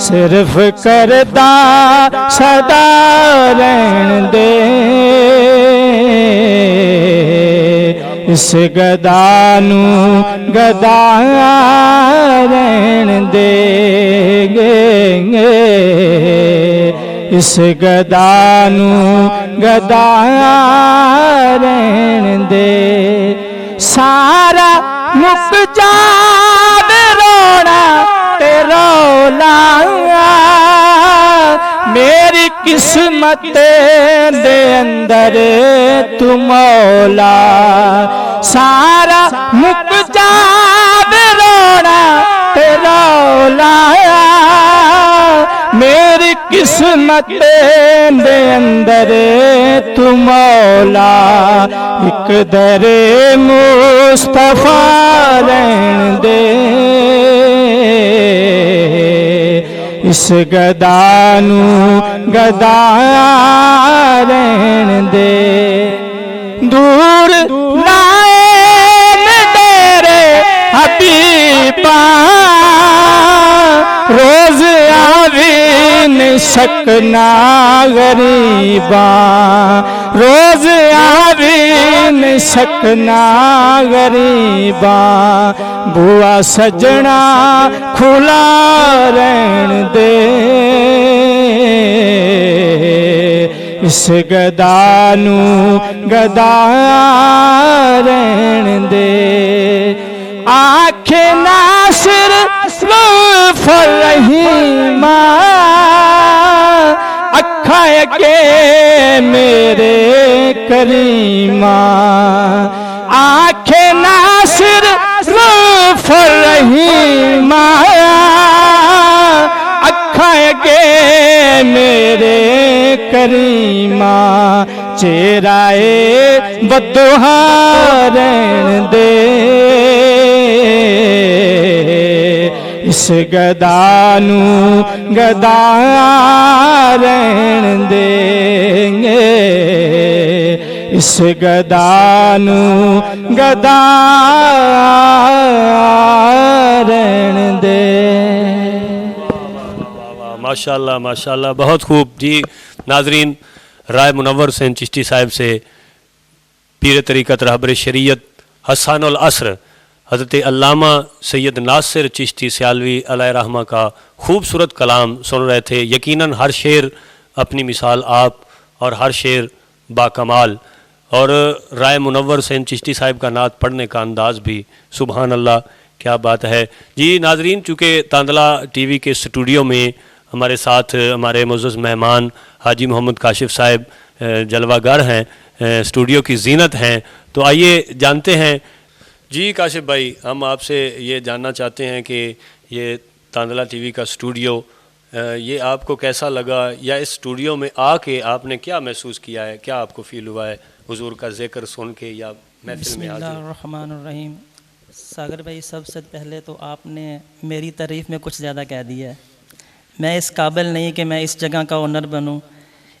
صرف کردہ صدا رہن دے اس گدا نو گدا رہن دے اس گدا نو گدا رہن دے سارا مک جاوے رونا تے رولا میری قسمت دے اندر تو مولا سارا مک جاوے رونا تے رولا میری قسمت دے اندر تو مولا ایک در مصطفیٰ رہن دے اس گدا نو گدا رہن دے دور لائے میرے حبیبا روز آوی نہیں سکنا غریبا روز آوی نہیں سکنا غریبا بوا سجنا کھلا رہن دے اس گدا نو گدا رہن دے آنکھ ناصر لطف الرحیم اکھا کے میرے کریم آنکھ ناصر لطف الرحیم اکھا کے میرے کریم چہرائے بدوہا رہن دے اس گدا نو گدا رہن دے اس گدا نو گدا رہن دے ماشاءاللہ ماشاءاللہ بہت خوب جی ناظرین رائے منور حسین چشتی صاحب سے پیر طریقت رہبر شریعت حسان العصر حضرت علامہ سید ناصر چشتی سیالوی علیہ رحمہ کا خوبصورت کلام سن رہے تھے یقیناً ہر شعر اپنی مثال آپ اور ہر شعر باکمال اور رائے منور حسین چشتی صاحب کا نعت پڑھنے کا انداز بھی سبحان اللہ کیا بات ہے جی ناظرین چونکہ تاندلہ ٹی وی کے اسٹوڈیو میں ہمارے ساتھ ہمارے معزز مہمان حاجی محمد کاشف صاحب جلوہ گر ہیں اسٹوڈیو کی زینت ہیں تو آئیے جانتے ہیں جی کاشف بھائی ہم آپ سے یہ جاننا چاہتے ہیں کہ یہ تاندلہ ٹی وی کا اسٹوڈیو یہ آپ کو کیسا لگا یا اس اسٹوڈیو میں آ کے آپ نے کیا محسوس کیا ہے کیا آپ کو فیل ہوا ہے حضور کا ذکر سن کے یا محفل میں بسم اللہ الرحمن الرحیم ساگر بھائی سب سے پہلے تو آپ نے میری تعریف میں کچھ زیادہ کہہ دیا ہے میں اس قابل نہیں کہ میں اس جگہ کا اونر بنوں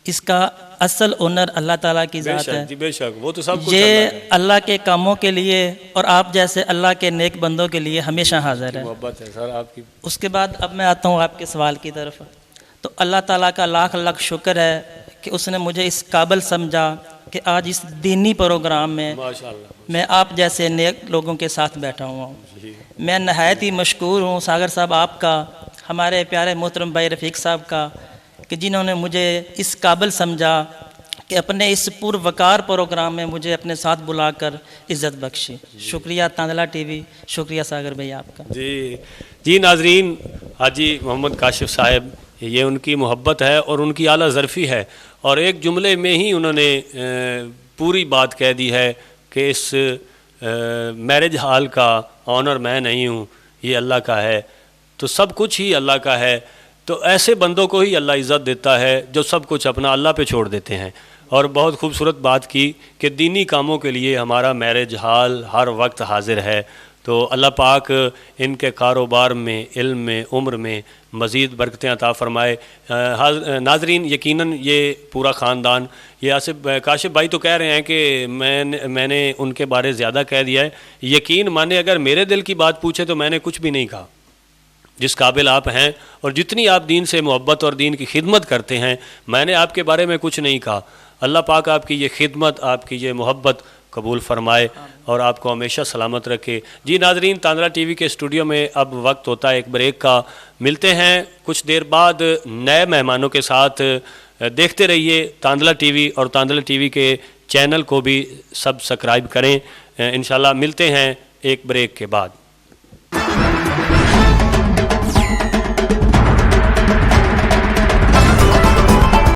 اس کا اصل اونر اللہ تعالیٰ کی ذات ہے بے شک وہ تو سب کچھ یہ اللہ کے کاموں کے لیے اور آپ جیسے اللہ کے نیک بندوں کے لیے ہمیشہ حاضر ہے محبت ہے سر آپ کی اس کے بعد اب میں آتا ہوں آپ کے سوال کی طرف تو اللہ تعالیٰ کا لاکھ لاکھ شکر ہے کہ اس نے مجھے اس قابل سمجھا کہ آج اس دینی پروگرام میں میں آپ جیسے نیک لوگوں کے ساتھ بیٹھا ہوا ہوں میں نہایت ہی مشکور ہوں ساگر صاحب آپ کا ہمارے پیارے محترم بھائی رفیق صاحب کا کہ جنہوں نے مجھے اس قابل سمجھا کہ اپنے اس پروقار پروگرام میں مجھے اپنے ساتھ بلا کر عزت بخشی شکریہ تاندلہ ٹی وی شکریہ ساگر بھائی آپ کا جی ناظرین حاجی محمد کاشف صاحب یہ ان کی محبت ہے اور ان کی اعلیٰ ظرفی ہے اور ایک جملے میں ہی انہوں نے پوری بات کہہ دی ہے کہ اس میرج ہال کا آنر میں نہیں ہوں یہ اللہ کا ہے تو سب کچھ ہی اللہ کا ہے تو ایسے بندوں کو ہی اللہ عزت دیتا ہے جو سب کچھ اپنا اللہ پہ چھوڑ دیتے ہیں اور بہت خوبصورت بات کی کہ دینی کاموں کے لیے ہمارا میرج ہال ہر وقت حاضر ہے تو اللہ پاک ان کے کاروبار میں علم میں عمر میں مزید برکتیں عطا فرمائے ناظرین یقیناً یہ پورا خاندان یہ آصف کاشف بھائی تو کہہ رہے ہیں کہ میں نے ان کے بارے زیادہ کہہ دیا ہے یقین مانے اگر میرے دل کی بات پوچھے تو میں نے کچھ بھی نہیں کہا جس قابل آپ ہیں اور جتنی آپ دین سے محبت اور دین کی خدمت کرتے ہیں. میں نے آپ کے بارے میں کچھ نہیں کہا. اللہ پاک آپ کی یہ خدمت، آپ کی یہ محبت قبول فرمائے اور آپ کو ہمیشہ سلامت رکھے. جی ناظرین، تاندلہ ٹی وی کے اسٹوڈیو میں اب وقت ہوتا ہے ایک بریک کا. ملتے ہیں کچھ دیر بعد نئے مہمانوں کے ساتھ. دیکھتے رہیے تاندلہ ٹی وی اور تاندلہ ٹی وی کے چینل کو بھی سبسکرائب کریں. انشاءاللہ ملتے ہیں ایک بریک کے بعد.